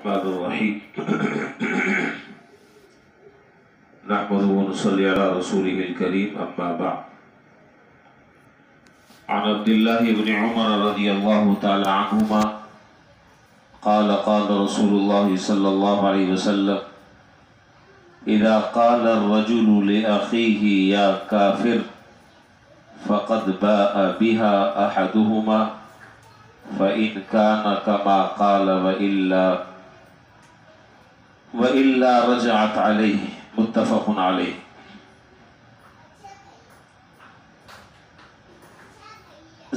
الرحمن الرحيم نحمده ونصلي على رسوله الكريم أما بعد عن عبد الله بن عمر رضي الله تعالى عنهما قال قال رسول الله صلى الله عليه وسلم إذا قال الرجل لأخيه يا كافر فقد باء بها أحدهما فإن كان كما قال وإلا رجعت عليه متفق عليه۔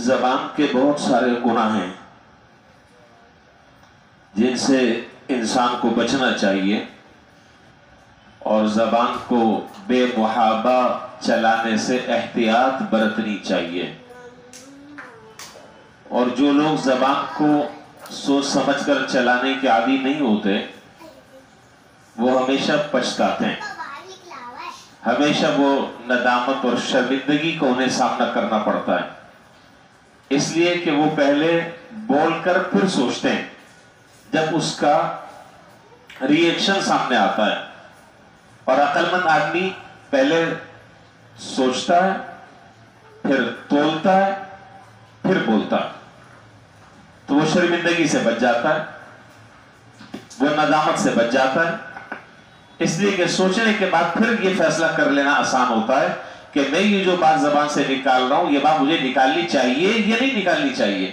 زبان کے بہت سارے گناہ ہیں جن سے انسان کو بچنا چاہیے اور زبان کو بے محابہ چلانے سے احتیاط برتنی چاہیے، اور جو لوگ زبان کو سوچ سمجھ کر چلانے کے عادی نہیں ہوتے وہ ہمیشہ پچھتاتے ہیں، ہمیشہ وہ ندامت اور شرمندگی کو انہیں سامنا کرنا پڑتا ہے، اس لیے کہ وہ پہلے بول کر پھر سوچتے ہیں۔ جب اس کا ری ایکشن سامنے آتا ہے، اور عقل مند آدمی پہلے سوچتا ہے، پھر تولتا ہے، پھر بولتا ہے، تو وہ شرمندگی سے بچ جاتا ہے، وہ ندامت سے بچ جاتا ہے، اس لیے کہ سوچنے کے بعد پھر یہ فیصلہ کر لینا آسان ہوتا ہے کہ میں یہ جو بات زبان سے نکال رہا ہوں یہ بات مجھے نکالنی چاہیے یا نہیں نکالنی چاہیے،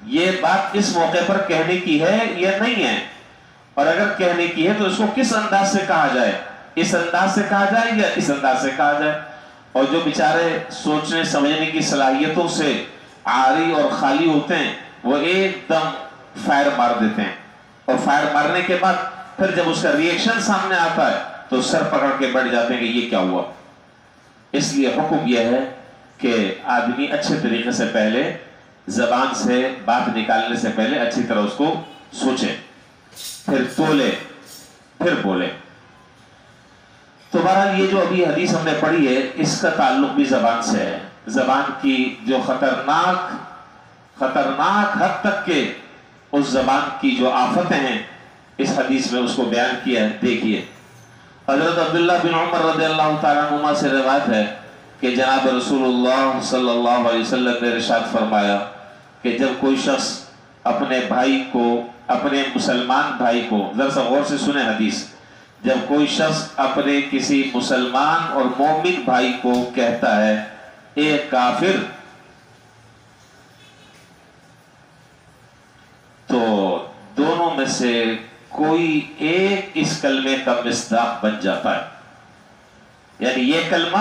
یہ بات اس موقع پر کہنے کی ہے یا نہیں ہے، اور اگر کہنے کی ہے تو اس کو کس انداز سے کہا جائے، اس انداز سے کہا جائے یا اس انداز سے کہا جائے۔ اور جو بیچارے سوچنے سمجھنے کی صلاحیتوں سے عاری اور خالی ہوتے ہیں وہ ایک دم فائر مار دیتے ہیں، اور فائر مارنے کے بعد پھر جب اس کا ری ایکشن سامنے آتا ہے تو سر پکڑ کے بیٹھ جاتے ہیں کہ یہ کیا ہوا۔ اس لیے حکم یہ ہے کہ آدمی اچھے طریقے سے پہلے زبان سے بات نکالنے سے پہلے اچھی طرح اس کو سوچے، پھر تولے، پھر بولے۔ تو بہرحال یہ جو ابھی حدیث ہم نے پڑھی ہے اس کا تعلق بھی زبان سے ہے۔ زبان کی جو خطرناک حد تک کے اس زبان کی جو آفتیں ہیں اس حدیث میں اس کو بیان کیا ہے۔ دیکھیے حضرت عبداللہ بن عمر رضی اللہ تعالیٰ عنہما سے روایت ہے کہ جناب رسول اللہ صلی اللہ علیہ وسلم نے ارشاد فرمایا کہ جب کوئی شخص اپنے بھائی کو، اپنے مسلمان بھائی کو، ذرا سا غور سے سنیں حدیث، جب کوئی شخص اپنے کسی مسلمان اور مومن بھائی کو کہتا ہے اے کافر، تو دونوں میں سے کوئی ایک اس کلمے کا مصداق بن جاتا ہے، یعنی یہ کلمہ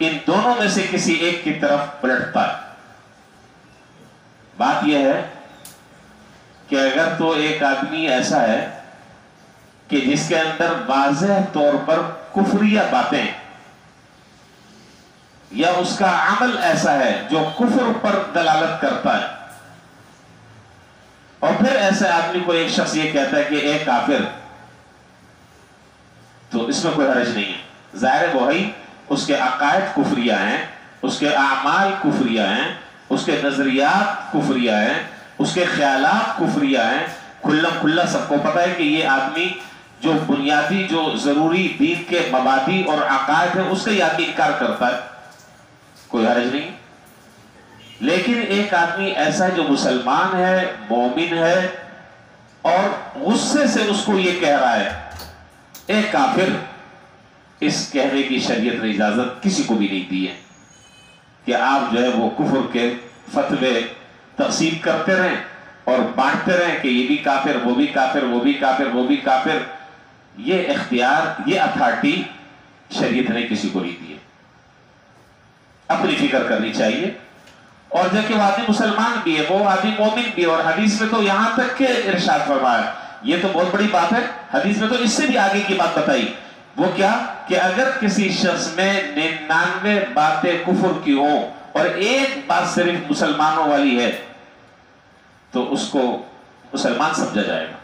ان دونوں میں سے کسی ایک کی طرف پلٹتا ہے۔ بات یہ ہے کہ اگر تو ایک آدمی ایسا ہے کہ جس کے اندر واضح طور پر کفریہ باتیں، یا اس کا عمل ایسا ہے جو کفر پر دلالت کرتا ہے، اور پھر ایسے آدمی کو ایک شخص یہ کہتا ہے کہ اے کافر، تو اس میں کوئی حرج نہیں ہے۔ ظاہر وہی اس کے عقائد کفریہ ہیں، اس کے اعمال کفریہ ہیں، اس کے نظریات کفریہ ہیں، اس کے خیالات کفریہ ہیں، کھلم کھلا سب کو پتہ ہے کہ یہ آدمی جو بنیادی جو ضروری دین کے مبادی اور عقائد ہیں اس کا یہ آدمی انکار کرتا ہے، کوئی حرج نہیں۔ لیکن ایک آدمی ایسا ہے جو مسلمان ہے، مومن ہے، اور غصے سے اس کو یہ کہہ رہا ہے اے کافر، اس کہنے کی شریعت نے اجازت کسی کو بھی نہیں دی ہے کہ آپ جو ہے وہ کفر کے فتوے تقسیم کرتے رہیں اور بانٹتے رہیں کہ یہ بھی کافر، وہ بھی کافر، وہ بھی کافر، وہ بھی کافر۔ یہ اختیار، یہ اتھارٹی شریعت نے کسی کو نہیں دی ہے۔ اپنی فکر کرنی چاہیے، اور جب کہ وہ آدمی مسلمان بھی ہے، وہ آدمی مومن بھی ہے، اور حدیث میں تو یہاں تک کہ ارشاد فرمایا، یہ تو بہت بڑی بات ہے، حدیث میں تو اس سے بھی آگے کی بات بتائی، وہ کیا کہ اگر کسی شخص میں 99 باتیں کفر کی ہوں اور ایک بات صرف مسلمانوں والی ہے تو اس کو مسلمان سمجھا جائے گا،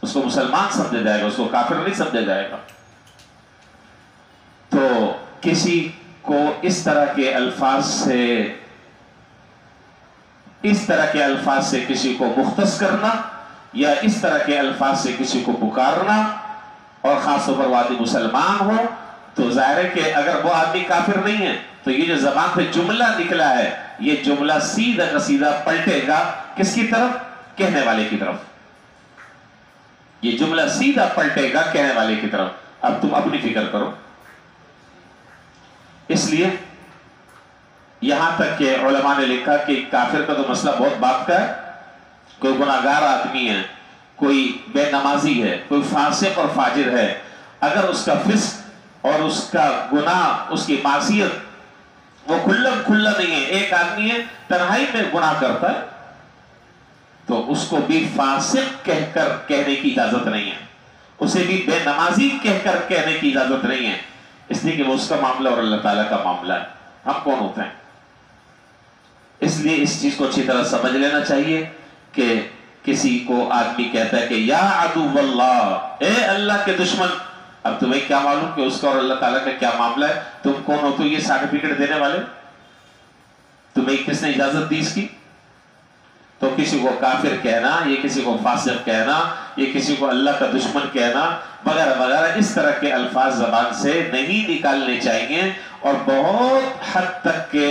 اس کو مسلمان سمجھا جائے گا، اس کو کافر نہیں سمجھا جائے گا۔ تو کسی کو اس طرح کے الفاظ سے کسی کو مختص کرنا یا اس طرح کے الفاظ سے کسی کو پکارنا، اور خاص طور پر وہ آدمی مسلمان ہو، تو ظاہر ہے کہ اگر وہ آدمی کافر نہیں ہے تو یہ جو زبان پہ جملہ نکلا ہے یہ جملہ سیدھا کا سیدھا پلٹے گا کس کی طرف؟ کہنے والے کی طرف. یہ جملہ سیدھا پلٹے گا کہنے والے کی طرف. اب تم اپنی فکر کرو. اس لیے یہاں تک کہ علماء نے لکھا کہ کافر کا تو مسئلہ بہت بات کا ہے. کوئی گناہگار آدمی ہے، کوئی بے نمازی ہے، کوئی فاسق اور فاجر ہے، اگر اس کا فسق اور اس کا گناہ، اس کی معصیت وہ کھلا نہیں ہے، ایک آدمی ہے تنہائی میں گناہ کرتا ہے، تو اس کو بھی فاسق کہہ کر کہنے کی اجازت نہیں ہے، اسے بھی بے نمازی کہہ کر کہنے کی اجازت نہیں ہے، اس لیے کہ وہ اس کا معاملہ اور اللہ تعالیٰ کا معاملہ ہے. ہم کون ہوتے ہیں؟ اس لیے اس چیز کو اچھی طرح سمجھ لینا چاہیے کہ کسی کو آدمی کہتا ہے کہ یا عدو اللہ، اے اللہ کے دشمن. اب تمہیں کیا معلوم کہ اس کا اور اللہ تعالیٰ کا کیا معاملہ ہے؟ تم کون ہو تو یہ سرٹیفکیٹ دینے والے؟ تمہیں کس نے اجازت دی اس کی؟ تو کسی کو کافر کہنا، یہ کسی کو فاسق کہنا، یہ کسی کو اللہ کا دشمن کہنا وغیرہ وغیرہ، اس طرح کے الفاظ زبان سے نہیں نکالنے چاہیے، اور بہت حد تک کے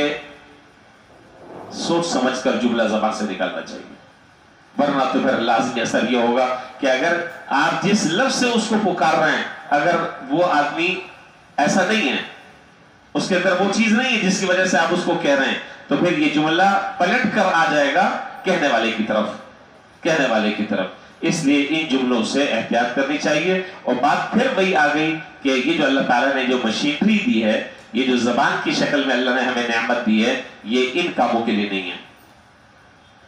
سوچ سمجھ کر جملہ زبان سے نکالنا چاہیے. ورنہ تو پھر لازمی اثر یہ ہوگا کہ اگر آپ جس لفظ سے اس کو پکار رہے ہیں اگر وہ آدمی ایسا نہیں ہے، اس کے اندر وہ چیز نہیں ہے جس کی وجہ سے آپ اس کو کہہ رہے ہیں، تو پھر یہ جملہ پلٹ کر آ جائے گا کہنے والے کی طرف. اس لیے ان جملوں سے احتیاط کرنی چاہیے. اور بات پھر وہی آ گئی کہ یہ جو اللہ تعالیٰ نے جو مشینری دی ہے، یہ جو زبان کی شکل میں اللہ نے ہمیں نعمت دی ہے، یہ ان کاموں کے لیے نہیں ہے.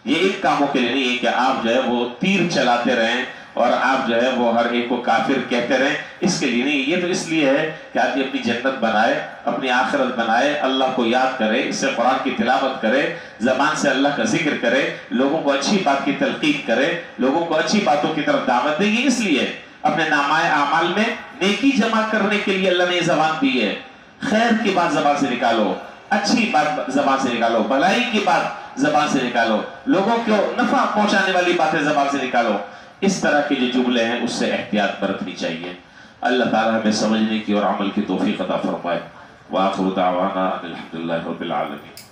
یہ ان کاموں کے لیے نہیں ہے کہ آپ جو ہے وہ تیر چلاتے رہیں اور آپ جو ہے وہ ہر ایک کو کافر کہتے رہیں. اس کے لیے نہیں. یہ تو اس لیے ہے کہ آدمی اپنی جنت بنائے، اپنی آخرت بنائے، اللہ کو یاد کرے، اس سے قرآن کی تلاوت کرے، زبان سے اللہ کا ذکر کرے، لوگوں کو اچھی بات کی تلقین کرے، لوگوں کو اچھی باتوں کی طرف دعوت دے. یہ اس لیے اپنے نامۂ اعمال میں نیکی جمع کرنے کے لیے اللہ نے یہ زبان دی ہے. خیر کی بات زبان سے نکالو، اچھی بات زبان سے نکالو، بھلائی کی بات زبان سے نکالو، لوگوں کو نفع پہنچانے والی باتیں زبان سے نکالو. اس طرح کے جو جملے ہیں اس سے احتیاط برتنی چاہیے. اللہ تعالیٰ ہمیں سمجھنے کی اور عمل کی توفیق عطا فرمائے. وآخر دعوانا الحمدللہ رب العالمین.